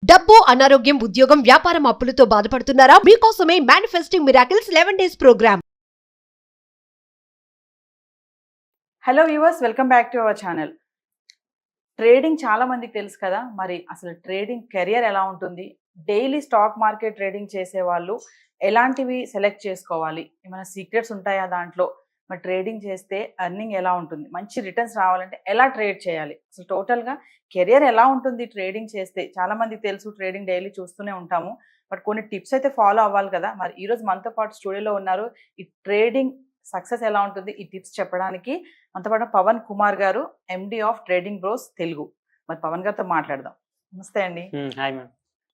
డబ్బు, అనారోగ్యం, ఉద్యోగం, వ్యాపారం, అప్పులతో బాధపడుతున్నారా? మీకోసమే manifesting miracles 11 days programme. Hello viewers, welcome back to our channel. Trading చాలా మందికి తెలుసు కదా, మరి అసలు ట్రేడింగ్ కెరియర్ ఎలా ఉంటుంది, డైలీ స్టాక్ మార్కెట్ ట్రేడింగ్ చేసే వాళ్ళు ఎలాంటివి సెలెక్ట్ చేసుకోవాలి, ఏమైనా సీక్రెట్స్ ఉంటాయా దాంట్లో, మరి ట్రేడింగ్ చేస్తే ఎర్నింగ్ ఎలా ఉంటుంది, మంచి రిటర్న్స్ రావాలంటే ఎలా ట్రేడ్ చేయాలి, అసలు టోటల్గా కెరియర్ ఎలా ఉంటుంది ట్రేడింగ్ చేస్తే. చాలా మందికి తెలుసు, ట్రేడింగ్ డైలీ చూస్తూనే ఉంటాము, బట్ కొన్ని టిప్స్ అయితే ఫాలో అవ్వాలి కదా. మరి ఈరోజు మనతో పాటు స్టూడియోలో ఉన్నారు, ఈ ట్రేడింగ్ సక్సెస్ ఎలా ఉంటుంది ఈ టిప్స్ చెప్పడానికి మనతో పాటు పవన్ కుమార్ గారు, MD of trading bros Telugu. మరి పవన్ గారితో మాట్లాడదాం. నమస్తే అండి. Hi ma'am.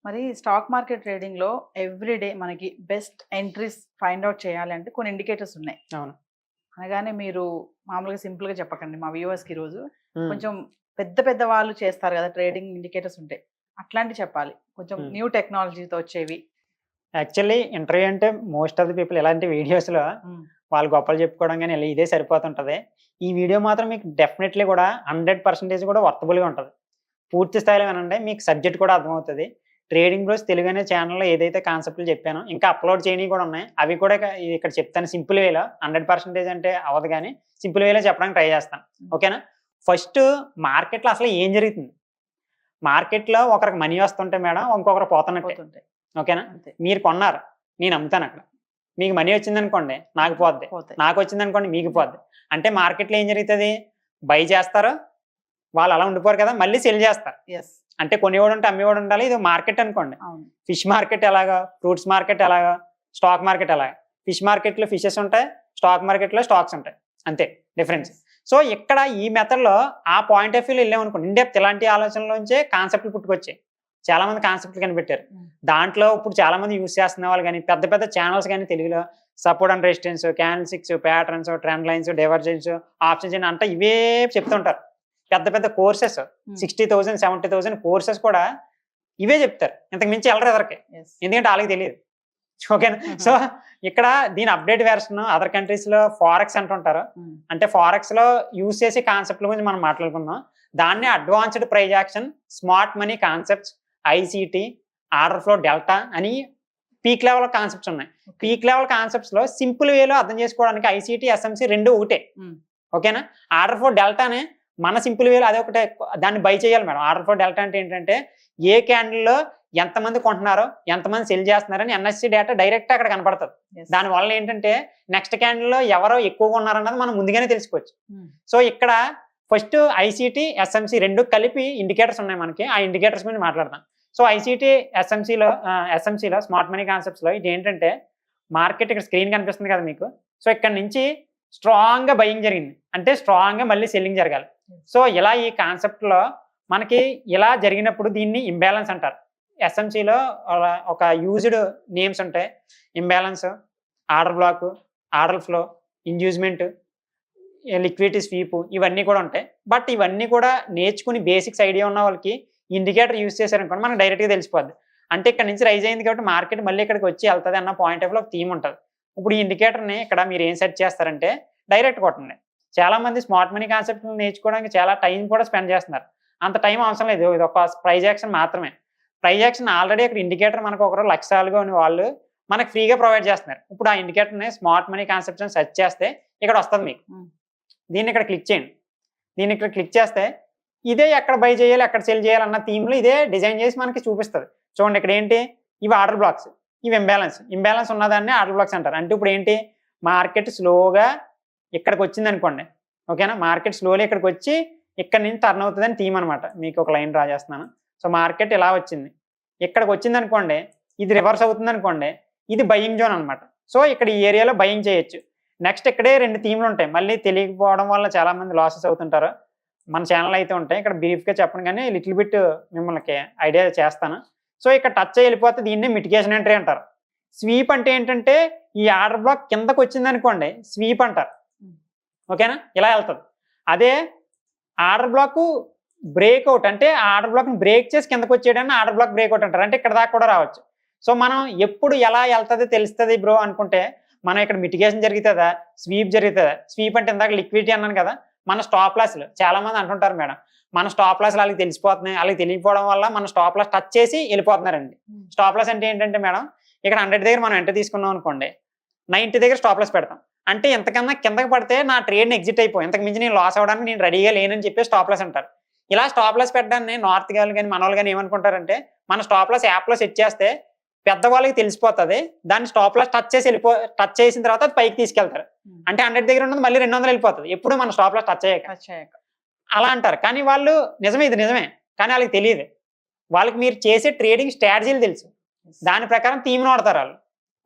మరి స్టాక్ మార్కెట్ ట్రేడింగ్లో ఎవ్రీడే మనకి బెస్ట్ ఎంట్రీస్ ఫైండ్ అవుట్ చేయాలి అంటే కొన్ని ఇండికేటర్స్ ఉన్నాయి. అవును. అనగానే మీరు మామూలుగా సింపుల్గా చెప్పకండి, మా వ్యూవర్స్కి ఈరోజు కొంచెం పెద్ద పెద్ద వాళ్ళు చేస్తారు కదా ట్రేడింగ్, ఇండికేటర్స్ ఉంటాయి, అట్లాంటివి చెప్పాలి, కొంచెం న్యూ టెక్నాలజీతో వచ్చేవి. యాక్చువల్లీ ఇంటర్వ్యూ అంటే మోస్ట్ ఆఫ్ ది పీపుల్ ఇలాంటి వీడియోస్లో వాళ్ళు గొప్పలు చెప్పుకోవడం కానీ ఇలా ఇదే సరిపోతుంటుంది. ఈ వీడియో మాత్రం మీకు డెఫినెట్లీ కూడా 100% కూడా వర్తబుల్గా ఉంటుంది. పూర్తి స్థాయిలో వినండి, మీకు సబ్జెక్ట్ కూడా అర్థమవుతుంది. ట్రేడింగ్ బ్రోస్ తెలుగు అనే ఛానల్లో ఏదైతే కాన్సెప్ట్లు చెప్పానో ఇంకా అప్లోడ్ చేయని కూడా ఉన్నాయి, అవి కూడా ఇక్కడ చెప్తాను సింపుల్ వేలో. 100% అంటే అవ్వదు కానీ సింపుల్ వేలో చెప్పడానికి ట్రై చేస్తాను, ఓకేనా. ఫస్ట్ మార్కెట్లో అసలు ఏం జరుగుతుంది, మార్కెట్లో ఒకరికి మనీ వస్తుంటే మేడం ఇంకొకరు పోతున్నట్టే, ఓకేనా. మీరు కొన్నారు, నేను అమ్ముతాను, అక్కడ మీకు మనీ వచ్చింది అనుకోండి నాకు పోద్ది, నాకు వచ్చింది అనుకోండి మీకు పోద్ది. అంటే మార్కెట్లో ఏం జరుగుతుంది, బై చేస్తారు వాళ్ళు, అలా ఉండిపోరు కదా, మళ్ళీ సెల్ చేస్తారు. అంటే కొనేవాడు ఉంటే అమ్మేవాడు ఉండాలి. ఇది మార్కెట్ అనుకోండి, ఫిష్ మార్కెట్ ఎలాగా, ఫ్రూట్స్ మార్కెట్ ఎలాగా, స్టాక్ మార్కెట్ ఎలాగా. ఫిష్ మార్కెట్లో ఫిషెస్ ఉంటాయి, స్టాక్ మార్కెట్లో స్టాక్స్ ఉంటాయి, అంతే డిఫరెన్స్. సో ఇక్కడ ఈ మెథడ్లో ఆ పాయింట్ ఆఫ్ వ్యూలో వెళ్ళామనుకోండి, ఇండెప్త్ ఇలాంటి ఆలోచనలోంచే కాన్సెప్ట్లు పుట్టుకొచ్చాయి. చాలా మంది కాన్సెప్ట్లు కనిపెట్టారు. దాంట్లో ఇప్పుడు చాలా మంది యూస్ చేస్తున్న వాళ్ళు కానీ పెద్ద పెద్ద ఛానల్స్ కానీ తెలుగులో support and resistance, candlesticks, patterns, trend lines, divergence, options అంటే ఇవే చెప్తుంటారు. పెద్ద పెద్ద కోర్సెస్ 60,000 70,000 కోర్సెస్ కూడా ఇవే చెప్తారు, ఇంతకు మించి వెళ్ళరు ఎదరికి, ఎందుకంటే వాళ్ళకి తెలియదు, ఓకేనా. సో ఇక్కడ దీని అప్డేట్ వెర్షన్ అదర్ కంట్రీస్ లో ఫారెక్స్ అంటుంటారు. అంటే ఫారెక్స్ లో యూజ్ చేసే కాన్సెప్ట్ల గురించి మనం మాట్లాడుకుందాం. దాన్ని advanced price action, smart money concepts, ICT, order flow delta అని పీక్ లెవెల్ కాన్సెప్ట్స్ ఉన్నాయి. పీక్ లెవెల్ కాన్సెప్ట్స్ లో సింపుల్ వేలో అర్థం చేసుకోవడానికి ఐసిటి, ఎస్ఎంసి రెండు ఒకటే, ఓకేనా. ఆర్డర్ ఫ్లో డెల్టానే మన సింపుల్ వేలో అదే ఒకటే, దాన్ని బై చేయాలి మేడం. ఆర్డర్ ఫ్లో డెల్టా అంటే ఏంటంటే ఏ క్యాండిల్లో ఎంతమంది కొంటున్నారో ఎంతమంది సెల్ చేస్తున్నారని ఎన్ఎస్సి డేటా డైరెక్ట్ అక్కడ కనపడుతుంది. దానివల్ల ఏంటంటే నెక్స్ట్ క్యాండిల్లో ఎవరో ఎక్కువగా ఉన్నారన్నది మనం ముందుగానే తెలుసుకోవచ్చు. సో ఇక్కడ ఫస్ట్ ఐసిటి, ఎస్ఎంసి రెండు కలిపి ఇండికేటర్స్ ఉన్నాయి మనకి, ఆ ఇండికేటర్స్ గురించి మాట్లాడతాం. సో ఐసిటి, ఎస్ఎంసిలో స్మార్ట్ మనీ కాన్సెప్ట్స్లో ఇది ఏంటంటే మార్కెట్ ఇక్కడ స్క్రీన్ కనిపిస్తుంది కదా మీకు. సో ఇక్కడ నుంచి స్ట్రాంగ్గా బయింగ్ జరిగింది అంటే స్ట్రాంగ్గా మళ్ళీ సెల్లింగ్ జరగాలి. సో ఇలా ఈ కాన్సెప్ట్లో మనకి ఇలా జరిగినప్పుడు దీన్ని ఇంబ్యాలెన్స్ అంటారు. ఎస్ఎంసిలో ఒక యూజ్డ్ నేమ్స్ ఉంటాయి, imbalance, order black, order flow, inducement, liquidity sweep, ఇవన్నీ కూడా ఉంటాయి. బట్ ఇవన్నీ కూడా నేర్చుకుని బేసిక్స్ ఐడియా ఉన్న వాళ్ళకి ఇండికేటర్ యూజ్ చేశారనుకోండి మనకు డైరెక్ట్గా తెలిసిపోద్ది. అంటే ఇక్కడ నుంచి రైజ్ అయింది కాబట్టి మార్కెట్ మళ్ళీ ఇక్కడికి వచ్చి వెళ్తుంది అన్న పాయింట్ ఆఫ్ వ్యూలో ఒక థీమ్ ఉంటుంది. ఇప్పుడు ఈ ఇండికేటర్ని ఇక్కడ మీరు ఏం సెట్ చేస్తారంటే డైరెక్ట్ కొట్టండి. చాలా మంది స్మార్ట్ మనీ కాన్సెప్ట్ నేర్చుకోవడానికి చాలా టైం కూడా స్పెండ్ చేస్తున్నారు, అంత టైం అవసరం లేదు, ఇది ఒక ప్రైజ్ యాక్షన్ మాత్రమే. ప్రైజ్ యాక్షన్ ఆల్రెడీ ఇక్కడ ఇండికేటర్ మనకు ఒకరు లక్షలుగా ఉన్న వాళ్ళు మనకు ఫ్రీగా ప్రొవైడ్ చేస్తున్నారు. ఇప్పుడు ఆ ఇండికేటర్ని స్మార్ట్ మనీ కాన్సెప్ట్ని సెర్చ్ చేస్తే ఇక్కడ వస్తుంది మీకు. దీన్ని ఇక్కడ క్లిక్ చేయండి, దీన్ని ఇక్కడ క్లిక్ చేస్తే ఇదే ఎక్కడ బై చేయాలి ఎక్కడ సెల్ చేయాలి అన్న థీమ్లో ఇదే డిజైన్ చేసి మనకి చూపిస్తుంది. చూడండి ఇక్కడ ఏంటి, ఇవి ఆర్డర్ బ్లాక్స్, ఇవి ఇంబ్యాలెన్స్ ఉన్నదాన్ని ఆర్డర్ బ్లాక్స్ అంటారు. అంటే ఇప్పుడు ఏంటి, మార్కెట్ స్లోగా ఇక్కడికి వచ్చింది అనుకోండి, ఓకేనా. మార్కెట్ స్లోలీ ఇక్కడికి వచ్చి ఇక్కడ నుంచి టర్న్ అవుతుందని థీమ్ అనమాట. మీకు ఒక లైన్ డ్రా చేస్తున్నాను. సో మార్కెట్ ఇలా వచ్చింది, ఇక్కడికి వచ్చింది అనుకోండి, ఇది రివర్స్ అవుతుంది అనుకోండి, ఇది బయింగ్ జోన్ అనమాట. సో ఇక్కడ ఈ ఏరియాలో బయింగ్ చేయొచ్చు. నెక్స్ట్ ఇక్కడే రెండు థీమ్లు ఉంటాయి, మళ్ళీ తెలియకపోవడం వల్ల చాలా మంది లాసెస్ అవుతుంటారు. మన ఛానల్ అయితే ఉంటాయి, ఇక్కడ బ్రీఫ్గా చెప్పను కానీ లిటిల్ బిట్ మిమ్మల్ని ఐడియా చేస్తాను. సో ఇక్కడ టచ్ అయ్యి వెళ్ళిపోతే దీన్ని మిటిగేషన్ ఎంట్రీ అంటారు. స్వీప్ అంటే ఏంటంటే ఈ ఆర్డర్ బ్లాక్ కిందకు వచ్చింది అనుకోండి స్వీప్ అంటారు, ఓకేనా, ఇలా వెళ్తుంది. అదే ఆర్డర్ బ్లాక్ బ్రేక్అవుట్ అంటే ఆర్డర్ బ్లాక్ని బ్రేక్ చేసి కిందకు వచ్చేయడాన్ని ఆర్డర్ బ్లాక్ బ్రేక్అవుట్ అంటారు. అంటే ఇక్కడ దాకా కూడా రావచ్చు. సో మనం ఎప్పుడు ఎలా వెళ్తుంది తెలుస్తుంది బ్రో అనుకుంటే మనం ఇక్కడ మిటిగేషన్ జరుగుతుందా, స్వీప్ జరుగుతుందా. స్వీప్ అంటే ఇందాక లిక్విడిటీ అన్నాను కదా, మన స్టాప్ లాస్లు చాలా మంది అంటుంటారు మేడం మన స్టాప్ లాస్ వాళ్ళకి తెలిసిపోతున్నాయి, వాళ్ళకి తెలియకపోవడం వల్ల మన స్టాప్ లాస్ టచ్ చేసి వెళ్ళిపోతున్నారండి. స్టాప్ లాస్ అంటే ఏంటంటే మేడం, ఇక్కడ 100 దగ్గర మనం ఎంటర్ తీసుకున్నాం అనుకోండి, 90 దగ్గర స్టాప్ లాస్ పెడతాం. అంటే ఎంతకన్నా కిందకి పడితే నా ట్రేడ్ని ఎగ్జిట్ అయిపోయి ఇంతకు మించి నేను లాస్ అవ్వడానికి నేను రెడీగా లేనని చెప్పి స్టాప్ లాస్ అంటారు. ఇలా స్టాప్ లాస్ పెట్టడాన్ని నార్త్ గాలు కానీ మన వాళ్ళు కానీ ఏమనుకుంటారంటే, మన స్టాప్ లాస్ యాప్లో సెట్ చేస్తే పెద్దవాళ్ళకి తెలిసిపోతుంది, దాన్ని స్టాప్ లాస్ టచ్ చేసిన తర్వాత అది పైకి తీసుకెళ్తారు. అంటే 100 దగ్గర ఉన్నది మళ్ళీ 200 వెళ్ళిపోతుంది, ఎప్పుడు మన స్టాప్ లాస్ టచ్ అయ్యాక అలా అంటారు. కానీ వాళ్ళు నిజమే, ఇది నిజమే, కానీ వాళ్ళకి తెలియదు. వాళ్ళకి మీరు చేసే ట్రేడింగ్ స్ట్రాటజీలు తెలుసు, దాని ప్రకారం థీమ్ని వాడతారు వాళ్ళు.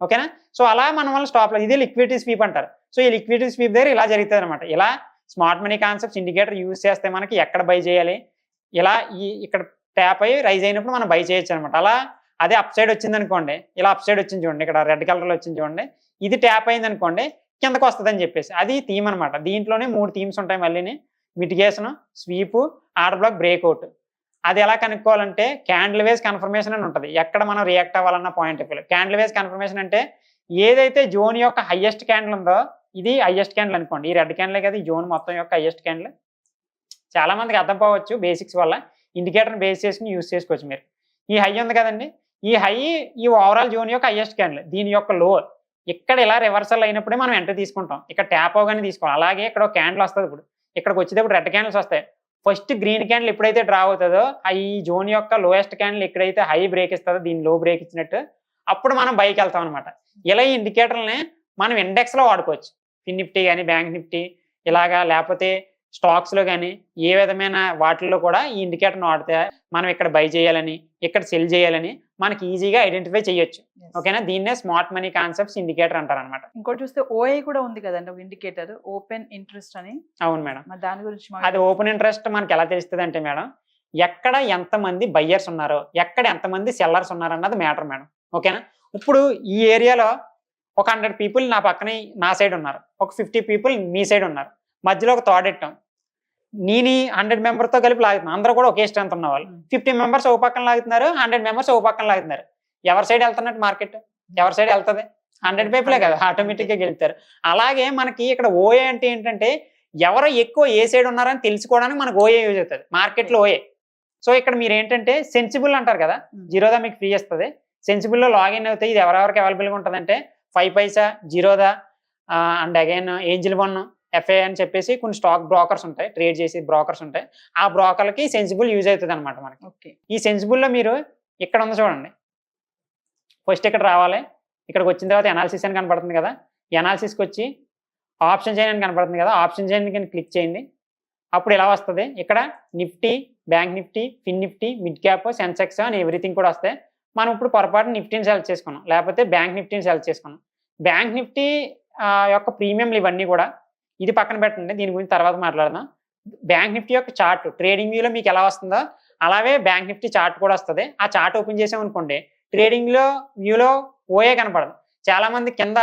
ఓకేనా? సో అలా మన వల్ల స్టాప్ లాస్, ఇదే లిక్విడిటీ స్వీప్ అంటారు. సో ఈ లిక్విడిటీ స్వీప్ దగ్గర ఇలా జరుగుతుంది అనమాట. ఇలా smart money concepts indicator use చేస్తే మనకి ఎక్కడ బై చేయాలి, ఇలా ఇక్కడ ట్యాప్ అయ్యి రైజ్ అయినప్పుడు మనం బై చేయొచ్చు అనమాట. అలా అదే అప్ సైడ్ వచ్చింది అనుకోండి, ఇలా అప్ సైడ్ వచ్చింది చూడండి, ఇక్కడ రెడ్ కలర్లో వచ్చింది చూడండి, ఇది ట్యాప్ అయింది అనుకోండి కిందకు వస్తుంది అని చెప్పేసి అది థీమ్ అనమాట. దీంట్లోనే 3 థీమ్స్ ఉంటాయి మళ్ళీని: mitigation, sweep, order block, breakout. అది ఎలా కనుక్కోవాలంటే క్యాండిల్ వేస్ కన్ఫర్మేషన్ అని ఉంటుంది. ఎక్కడ మనం రియాక్ట్ అవ్వాలన్న point of view candle wise confirmation అంటే ఏదైతే జోన్ యొక్క హైయెస్ట్ క్యాండిల్ ఉందో, ఇది హైయెస్ట్ క్యాండిల్ అనుకోండి, ఈ రెడ్ క్యాండిల్ కదా ఈ జోన్ మొత్తం యొక్క హైయెస్ట్ క్యాండిల్. చాలా మందికి అర్థం పోవచ్చు బేసిక్స్ వల్ల, ఇండికేటర్ని బేస్ చేసుకుని యూజ్ చేసుకోవచ్చు మీరు. ఈ హై ఉంది కదండి, ఈ హై ఈ ఓవరాల్ జోన్ యొక్క హైయెస్ట్ క్యాండిల్, దీని యొక్క లో ఇక్కడ ఇలా రివర్సల్ అయినప్పుడే మనం ఎంటర్ తీసుకుంటాం, ఇక్కడ ట్యాప్ అవగానే తీసుకోవాలి. అలాగే ఇక్కడ ఒక క్యాండిల్ వస్తుంది, ఇప్పుడు ఇక్కడికి వచ్చేటప్పుడు రెడ్ క్యాండిల్స్ వస్తాయి. ఫస్ట్ గ్రీన్ క్యాండిల్ ఎప్పుడైతే డ్రా అవుతుందో ఈ జోన్ యొక్క లోయెస్ట్ క్యాండిల్ ఎక్కడైతే హై బ్రేక్ ఇస్తుందో, దీని లో బ్రేక్ ఇచ్చినట్టు అప్పుడు మనం బైకి వెళ్తాం అనమాట. ఇలా ఈ ఇండికేటర్ని మనం ఇండెక్స్లో వాడుకోవచ్చు, ఫిన్ నిఫ్టీ కానీ బ్యాంక్ నిఫ్టీ ఇలాగా, లేకపోతే స్టాక్స్లో కానీ ఏ విధమైన వాటిల్లో కూడా ఈ ఇండికేటర్ని వాడితే మనం ఇక్కడ బై చేయాలని ఇక్కడ సెల్ చేయాలని మనకి ఈజీగా ఐడెంటిఫై చేయొచ్చు. ఓకేనా? దీన్నే స్మార్ట్ మనీ కాన్సెప్ట్స్ ఇండికేటర్ అంటారు అనమాట. ఇంకోటి చూస్తే ఓఐ కూడా ఉంది కదండి ఒక ఇండికేటర్, ఓపెన్ ఇంట్రెస్ట్ అని. అవును మేడం, దాని గురించి అది ఓపెన్ ఇంట్రెస్ట్ మనకి ఎలా తెలుస్తుంది అంటే మేడం, ఎక్కడ ఎంతమంది బయ్యర్స్ ఉన్నారో ఎక్కడ ఎంతమంది సెల్లర్స్ ఉన్నారో అన్నది మ్యాటర్ మేడం. ఓకేనా? ఇప్పుడు ఈ ఏరియాలో ఒక 100 పీపుల్ నా పక్కన నా సైడ్ ఉన్నారు, ఒక 50 పీపుల్ మీ సైడ్ ఉన్నారు, మధ్యలో ఒక థాట్ ఎట్టాం, నేను 100 మెంబర్తో కలిపి లాగుతున్నాను, అందరూ కూడా ఒకే స్ట్రెంత్ ఉన్న వాళ్ళు. 50 మెంబర్స్ ఓ పక్కన లాగుతున్నారు, 100 మెంబర్స్ ఓ పక్కన లాగుతున్నారు. ఎవరి సైడ్ వెళ్తున్నట్టు మార్కెట్, ఎవరి సైడ్ వెళ్తుంది? 100 పీపులే కదా, ఆటోమేటిక్గా గెలుస్తారు. అలాగే మనకి ఇక్కడ ఓఏ అంటే ఏంటంటే ఎవరు ఎక్కువ ఏ సైడ్ ఉన్నారని తెలుసుకోవడానికి మనకు ఓఏ యూజ్ అవుతుంది మార్కెట్లో ఓఏ. సో ఇక్కడ మీరు ఏంటంటే సెన్సిబుల్ అంటారు కదా, జీరోదా మీకు ఫ్రీ వస్తుంది, సెన్సిబుల్లో లాగిన్ అవుతాయి. ఇది ఎవరెవరికి అవైలబుల్గా ఉంటుందంటే 5 Paisa, Zerodha and again Angel 1, FA అని చెప్పేసి కొన్ని స్టాక్ బ్రోకర్స్ ఉంటాయి, ట్రేడ్ చేసే బ్రోకర్స్ ఉంటాయి. ఆ బ్రోకర్లకి సెన్సిబుల్ యూజ్ అవుతుంది అనమాట మనకి. ఓకే, ఈ సెన్సిబుల్లో మీరు ఇక్కడ ఉంది చూడండి, ఫస్ట్ ఇక్కడ రావాలి, ఇక్కడికి వచ్చిన తర్వాత ఎనాలిసిస్ అని కనపడుతుంది కదా, ఎనాలిసిస్కి వచ్చి ఆప్షన్ చైన్ అని కనపడుతుంది కదా, ఆప్షన్ చైన్ కింద క్లిక్ చేయండి. అప్పుడు ఇలా వస్తుంది, ఇక్కడ నిఫ్టీ, బ్యాంక్ నిఫ్టీ, ఫిన్ నిఫ్టీ, మిడ్ క్యాప్, సెన్సెక్స్ అని ఎవ్రీథింగ్ కూడా వస్తాయి. మనం ఇప్పుడు పొరపాటు నిఫ్టీని సెలెక్ట్ చేసుకున్నాం, లేకపోతే బ్యాంక్ నిఫ్టీని సెలెక్ట్ చేసుకున్నాం. బ్యాంక్ నిఫ్టీ యొక్క ప్రీమియంలు ఇవన్నీ కూడా ఇది పక్కన పెట్టండి, దీని గురించి తర్వాత మాట్లాడదాం. బ్యాంక్ నిఫ్టీ యొక్క చార్ట్ ట్రేడింగ్ వ్యూలో మీకు ఎలా వస్తుందో అలాగే బ్యాంక్ నిఫ్టీ చార్ట్ కూడా వస్తుంది. ఆ చార్ట్ ఓపెన్ చేసామనుకోండి ట్రేడింగ్లో వ్యూలో ఓఏ కనపడదు. చాలా మంది కింద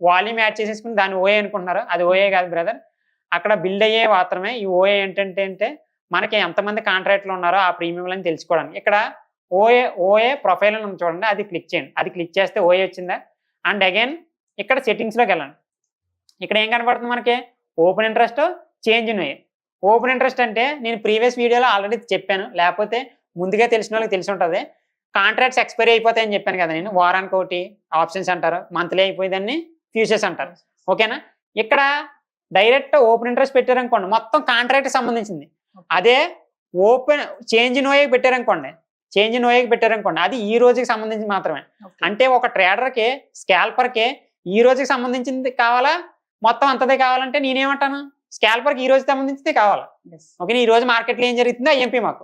వాల్యూమ్ యాడ్ చేసేసుకుని దాన్ని ఓఏ అనుకుంటున్నారు, అది ఓఏ కాదు బ్రదర్. అక్కడ బిల్డ్ అయ్యే మాత్రమే ఈ ఓఏ. ఏంటంటే మనకి ఎంతమంది కాంట్రాక్ట్లు ఉన్నారో ఆ ప్రీమియంలను తెలుసుకోవడానికి ఇక్కడ ఓఏ ప్రొఫైల్ అని చూడండి, అది క్లిక్ చేయండి. అది క్లిక్ చేస్తే ఓఏ వచ్చిందా. అండ్ అగైన్ ఇక్కడ సెట్టింగ్స్లోకి వెళ్ళండి. ఇక్కడ ఏం కనపడుతుంది మనకి, open interest, change in OA. Open interest అంటే నేను ప్రీవియస్ వీడియోలో ఆల్రెడీ చెప్పాను, లేకపోతే ముందుగా తెలిసిన వాళ్ళకి తెలిసి ఉంటుంది. కాంట్రాక్ట్స్ ఎక్స్పైరీ అయిపోతాయని చెప్పాను కదా నేను, వారానికి ఒకటి ఆప్షన్స్ అంటారు, మంత్లీ అయిపోయిందని ఫ్యూచర్స్ అంటారు. ఓకేనా? ఇక్కడ డైరెక్ట్ ఓపెన్ ఇంట్రెస్ట్ పెట్టారనుకోండి మొత్తం కాంట్రాక్ట్ సంబంధించింది. అదే ఓపెన్ చేంజ్ ఇన్ ఓఏకి పెట్టారనుకోండి, అది ఈ రోజుకి సంబంధించి మాత్రమే. అంటే ఒక ట్రేడర్కి, స్కాల్పర్కి ఈ రోజుకి సంబంధించింది కావాలా, మొత్తం అంతదే కావాలంటే నేనేమంటాను, స్కాల్పర్కి ఈ రోజుకి సంబంధించింది కావాలా. ఓకేనా? ఈ రోజు మార్కెట్లో ఏం జరుగుతుందో ఐఎంపీ మాకు.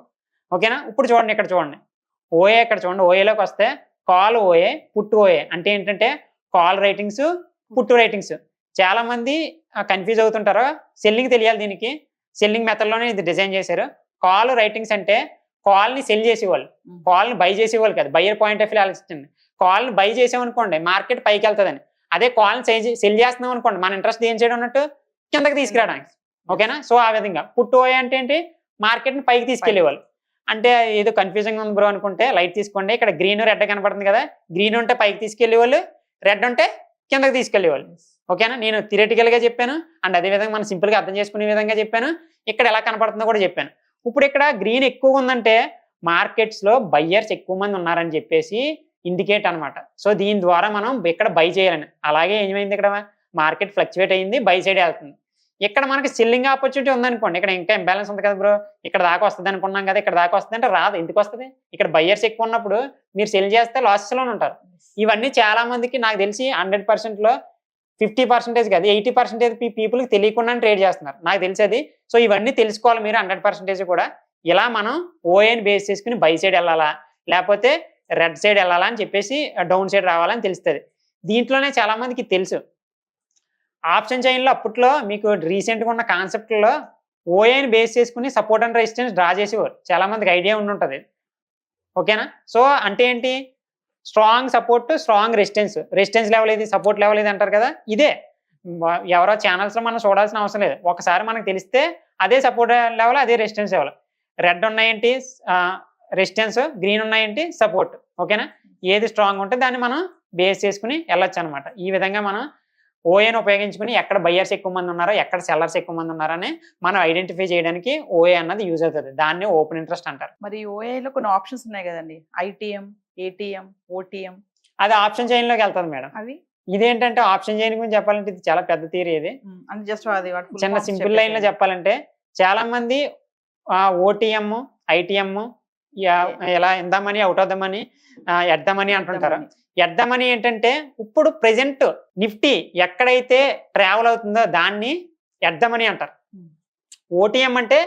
ఓకేనా? ఇప్పుడు చూడండి, ఇక్కడ చూడండి ఓఏ, ఇక్కడ చూడండి ఓఏలోకి వస్తే కాల్ ఓఏ, పుట్ ఓఏ అంటే ఏంటంటే కాల్ రైటింగ్స్, పుట్ రైటింగ్స్. చాలా మంది కన్ఫ్యూజ్ అవుతుంటారు, సెల్లింగ్ తెలియాలి. దీనికి సెల్లింగ్ మెథడ్లోనే ఇది డిజైన్ చేశారు. కాల్ రైటింగ్స్ అంటే కాల్ని సెల్ చేసేవాళ్ళు, కాల్ని బై చేసేవాళ్ళు కాదు. బయ్యర్ పాయింట్ ఆఫ్ వ్యూ ఆలోచించండి. కాల్ని బై చేసామనుకోండి మార్కెట్ పైకి వెళ్తుందని, అదే కాల్ని సెల్ చేస్తున్నాం అనుకోండి మన ఇంట్రెస్ట్ ఏం చేయడం అన్నట్టు కిందకి తీసుకురావడానికి. ఓకేనా? సో ఆ విధంగా పుట్ ఓఏ అంటే ఏంటి, మార్కెట్ని పైకి తీసుకెళ్లేవాళ్ళు. అంటే ఏదో కన్ఫ్యూజింగ్ ఉంది బ్రో అనుకుంటే లైట్ తీసుకోండి. ఇక్కడ గ్రీన్, రెడ్ కనపడుతుంది కదా, గ్రీన్ ఉంటే పైకి తీసుకెళ్లేవాళ్ళు, రెడ్ ఉంటే కిందకి తీసుకెళ్లేవాళ్ళు. ఓకేనా? నేను థియరిటికల్గా చెప్పాను, అండ్ అదేవిధంగా మనం సింపుల్గా అర్థం చేసుకునే విధంగా చెప్పాను. ఇక్కడ ఎలా కనపడుతుందో కూడా చెప్పాను. ఇప్పుడు ఇక్కడ గ్రీన్ ఎక్కువగా ఉందంటే మార్కెట్స్ లో బయ్యర్స్ ఎక్కువ మంది ఉన్నారని చెప్పేసి ఇండికేట్ అన్నమాట. సో దీని ద్వారా మనం ఇక్కడ బై చేయాలని. అలాగే ఏమైంది, ఇక్కడ మార్కెట్ ఫ్లక్చువేట్ అయింది, బై సైడ్ వెళ్తుంది. ఇక్కడ మనకి సెల్లింగ్ ఆపర్చునిటీ ఉందనుకోండి, ఇక్కడ ఇంకా ఇంబ్యాలెన్స్ ఉంది కదా బ్రో, ఇక్కడ దాకా వస్తుంది అనుకున్నాం కదా, ఇక్కడ దాకా వస్తుంది అంటే రాదు. ఎందుకు వస్తుంది? ఇక్కడ బయ్యర్స్ ఎక్కువ ఉన్నప్పుడు మీరు సెల్ చేస్తే లాసెస్ లోనే ఉంటారు. ఇవన్నీ చాలా మందికి నాకు తెలిసి 100% లో 50% కాదు 80% పీపుల్కి తెలియకుండానే ట్రేడ్ చేస్తున్నారు నాకు తెలిసేది. సో ఇవన్నీ తెలుసుకోవాలి మీరు 100% కూడా. ఇలా మనం ఓఏని బేస్ చేసుకుని బై సైడ్ వెళ్ళాలా లేకపోతే రెడ్ సైడ్ వెళ్ళాలా అని చెప్పేసి డౌన్ సైడ్ రావాలని తెలుస్తుంది. దీంట్లోనే చాలా మందికి తెలుసు. ఆప్షన్ చైన్లో అప్పట్లో మీకు రీసెంట్గా ఉన్న కాన్సెప్ట్లో ఓఏని బేస్ చేసుకుని సపోర్ట్ అండ్ రెసిస్టెన్స్ డ్రా చేసేవారు. చాలా మందికి ఐడియా ఉండి ఉంటుంది. ఓకేనా? సో అంటే ఏంటి, strong support strong resistance level ఇది, సపోర్ట్ లెవెల్ ఇది అంటారు కదా, ఇదే. ఎవరో ఛానల్స్లో మనం చూడాల్సిన అవసరం లేదు. ఒకసారి మనకు తెలిస్తే అదే సపోర్ట్ లెవెల్, అదే రెసిస్టెన్స్ లెవెల్. రెడ్ ఉన్నాయేంటి రెసిస్టెన్స్, గ్రీన్ ఉన్నాయేంటి సపోర్ట్. ఓకేనా? ఏది స్ట్రాంగ్ ఉంటే దాన్ని మనం బేస్ చేసుకుని వెళ్ళొచ్చు అనమాట. ఈ విధంగా మనం ఓఏని ఉపయోగించుకుని ఎక్కడ బయ్యర్స్ ఎక్కువ మంది ఉన్నారో ఎక్కడ సెల్లర్స్ ఎక్కువ మంది ఉన్నారని మనం ఐడెంటిఫై చేయడానికి ఓఏ అన్నది యూజ్ అవుతుంది. దాన్ని ఓపెన్ ఇంట్రెస్ట్ అంటారు. మరి ఓఏలో కొన్ని ఆప్షన్స్ ఉన్నాయి కదండి, ఐటీఎం, ఏటీఎం, ఓటీఎం. అది ఆప్షన్ చైన్ లోకి వెళ్తుంది మేడం. అవి ఇదేంటంటే ఆప్షన్ చైన్ గురించి చెప్పాలంటే ఇది చాలా పెద్ద థియరీ. ఇది జస్ట్ అది చిన్న సింపుల్ లైన్ లో చెప్పాలంటే చాలా మంది ఓటీఎం, ఐటీఎం ఇలా in the money, out of the money, at the money అంటుంటారు. ఎట్ ద మనీ ఏంటంటే ఇప్పుడు ప్రెసెంట్ నిఫ్టీ ఎక్కడైతే ట్రావెల్ అవుతుందో దాన్ని ఎట్ ద మనీ అంటారు. ఓటీఎం అంటే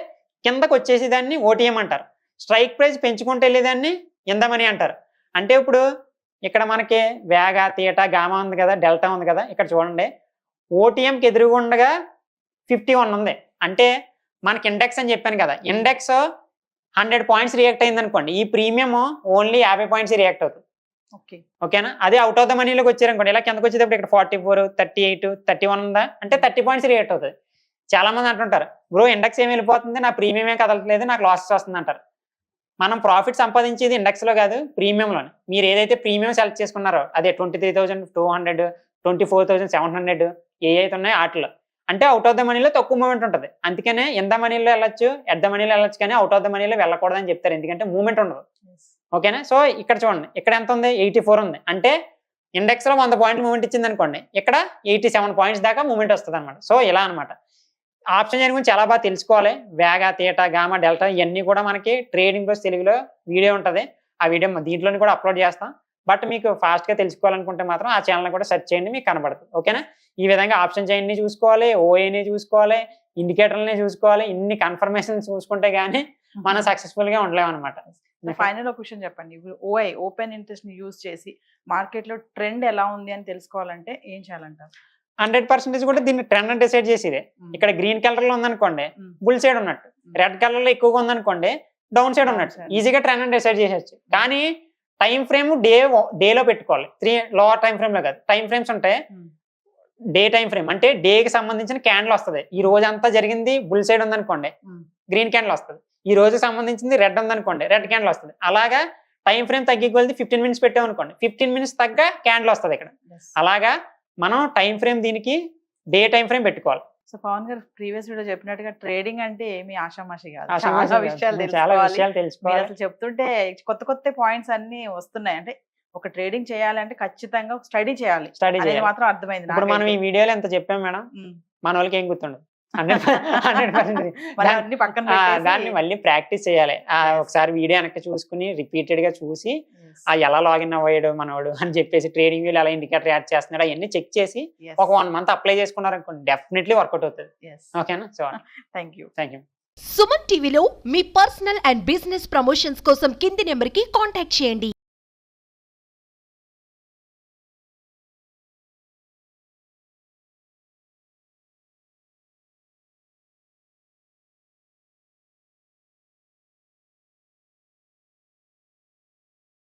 కిందకు వచ్చేసి దాన్ని ఓటీఎం అంటారు. స్ట్రైక్ ప్రైస్ పెంచుకుంటూ వెళ్ళేదాన్ని ఇన్ ద మనీ అంటారు. అంటే ఇప్పుడు ఇక్కడ మనకి వేగా, తీటా, గామా ఉంది కదా, డెల్టా ఉంది కదా, ఇక్కడ చూడండి ఓటీఎంకి ఎదురుగుండగా 51 ఉంది. అంటే మనకి ఇండెక్స్ అని చెప్పాను కదా, ఇండెక్స్ 100 పాయింట్స్ రియాక్ట్ అయింది అనుకోండి, ఈ ప్రీమియం ఓన్లీ 50 పాయింట్స్ రియాక్ట్ అవుతుంది. ఓకేనా? అదే అవుట్ ఆఫ్ ద మనీలోకి వచ్చారనుకోండి, ఇలా కిందకు వచ్చేటప్పుడు ఇక్కడ 44, 38, 31 ఉందా అంటే 30 పాయింట్స్ రియాక్ట్ అవుతుంది. చాలా మంది అంటుంటారు, బ్రో ఇండెక్స్ ఏమి వెళ్ళిపోతుంది, నా ప్రీమియం ఏం కదలట్లేదు, నాకు లాసెస్ వస్తుంది అంటారు. మనం ప్రాఫిట్ సంపాదించేది ఇండెక్స్ లో కాదు, ప్రీమియంలోనే. మీరు ఏదైతే ప్రీమియం సెలెక్ట్ చేసుకున్నారో అదే 23,200, 24,700 ఏ అయితే ఉన్నాయో వాటిలో అంటే అవుట్ ఆఫ్ ద మనీలో తక్కువ మూమెంట్ ఉంటుంది. అందుకనే ఇన్ ద మనీలో వెళ్ళొచ్చు, ఎట్ ద మనీలో వెళ్ళొచ్చు, కానీ అవుట్ ఆఫ్ ద మనీలో వెళ్ళకూడదని చెప్తారు. ఎందుకంటే మూమెంట్ ఉండదు. ఓకేనా? సో ఇక్కడ చూడండి, ఇక్కడ ఎంత ఉంది, 84 ఉంది. అంటే ఇండెక్స్ లో 100 పాయింట్ మూమెంట్ ఇచ్చింది అనుకోండి, ఇక్కడ 87 పాయింట్స్ దాకా మూమెంట్ వస్తుంది అనమాట. సో ఇలా అనమాట. ఆప్షన్ చైన్ గురించి చాలా బాగా తెలుసుకోవాలి. వేగా, తీటా, గామా, డెల్టా ఇవన్నీ కూడా మనకి ట్రేడింగ్ ప్లస్ తెలుగులో వీడియో ఉంటుంది. ఆ వీడియో దీంట్లోని కూడా అప్లోడ్ చేస్తాం. బట్ మీకు ఫాస్ట్ గా తెలుసుకోవాలనుకుంటే మాత్రం ఆ ఛానల్ కూడా సెర్చ్ చేయండి, మీకు కనబడుతుంది. ఓకేనా? ఈ విధంగా ఆప్షన్ చైన్ ని చూసుకోవాలి, ఓఏని చూసుకోవాలి, ఇండికేటర్ని చూసుకోవాలి. ఇన్ని కన్ఫర్మేషన్ చూసుకుంటే గానీ మనం సక్సెస్ఫుల్ గా ఉండలేము అనమాట. ఫైనల్ ఒక క్వశ్చన్ చెప్పండి. ఇప్పుడు ఓఐ ఓపెన్ ఇంట్రెస్ట్ ని యూజ్ చేసి మార్కెట్ లో ట్రెండ్ ఎలా ఉంది అని తెలుసుకోవాలంటే ఏం చేయాలంటారు? 100% కూడా దీన్ని ట్రెండ్ డిసైడ్ చేసేదే. ఇక్కడ గ్రీన్ కలర్ లో ఉందనుకోండి బుల్ సైడ్ ఉన్నట్టు, రెడ్ కలర్ లో ఎక్కువగా ఉందనుకోండి డౌన్ సైడ్ ఉన్నట్టు. ఈజీగా ట్రెండ్ డిసైడ్ చేసేచ్చు. కానీ టైం ఫ్రేమ్ డేలో పెట్టుకోవాలి. 3 లోవర్ టైం ఫ్రేమ్ లో కాదు. టైం ఫ్రేమ్స్ ఉంటాయి. డే టైం ఫ్రేమ్ అంటే డేకి సంబంధించిన క్యాండిల్ వస్తుంది. ఈ రోజు అంతా జరిగింది బుల్ సైడ్ ఉందనుకోండి గ్రీన్ క్యాండిల్ వస్తుంది. ఈ రోజు సంబంధించింది రెడ్ ఉందనుకోండి రెడ్ క్యాండిల్ వస్తుంది. అలాగా టైం ఫ్రేమ్ తగ్గికొలిది 15 మినిట్స్ పెట్టామనుకోండి 15 మినిట్స్ తగ్గ క్యాండిల్ వస్తుంది ఇక్కడ. అలాగా మనం టైం ఫ్రేమ్ దీనికి డే టైం ఫ్రేమ్ పెట్టుకోవాలి. సో పవన్ గారు ప్రీవియస్ వీడియో చెప్పినట్టుగా ట్రేడింగ్ అంటే ఏమి ఆషామాషి కాదు, చాలా చాలా విషయాలు విషయాలు తెలుసుకోవాలి. అసలు చెప్తుంటే కొత్త కొత్త పాయింట్స్ అన్ని వస్తున్నాయి. అంటే ఒక ట్రేడింగ్ చేయాలంటే ఖచ్చితంగా స్టడీ చేయాలి, అనేది మాత్రం అర్థమైంది. ఇప్పుడు మనం ఈ వీడియోలో ఎంత చెప్పాం మేడం, మన వాళ్ళకి ఏం గుర్తుండదు. 100% దాన్ని మళ్ళీ ప్రాక్టీస్ చేయాలి. ఒకసారి వీడియో వెనక్కి చూసుకుని రిపీటెడ్ గా చూసి ఎలా లాగిన్ అవ్వాడు మనవాడు అని చెప్పేసి ట్రేడింగ్ వీల్ ఎలా ఇండికేటర్ యాడ్ చేస్తున్నాడు అవన్నీ చెక్ చేసి ఒక 1 మంత్ అప్లై చేసుకున్నారు అనుకోండి డెఫినెట్లీ వర్కౌట్ అవుతుంది. ఓకేనా? So thank you. సుమన్ టీవీలో మీ పర్సనల్ అండ్ బిజినెస్ ప్రమోషన్స్ కోసం కింది నెంబర్ కి కాంటాక్ట్ చేయండి.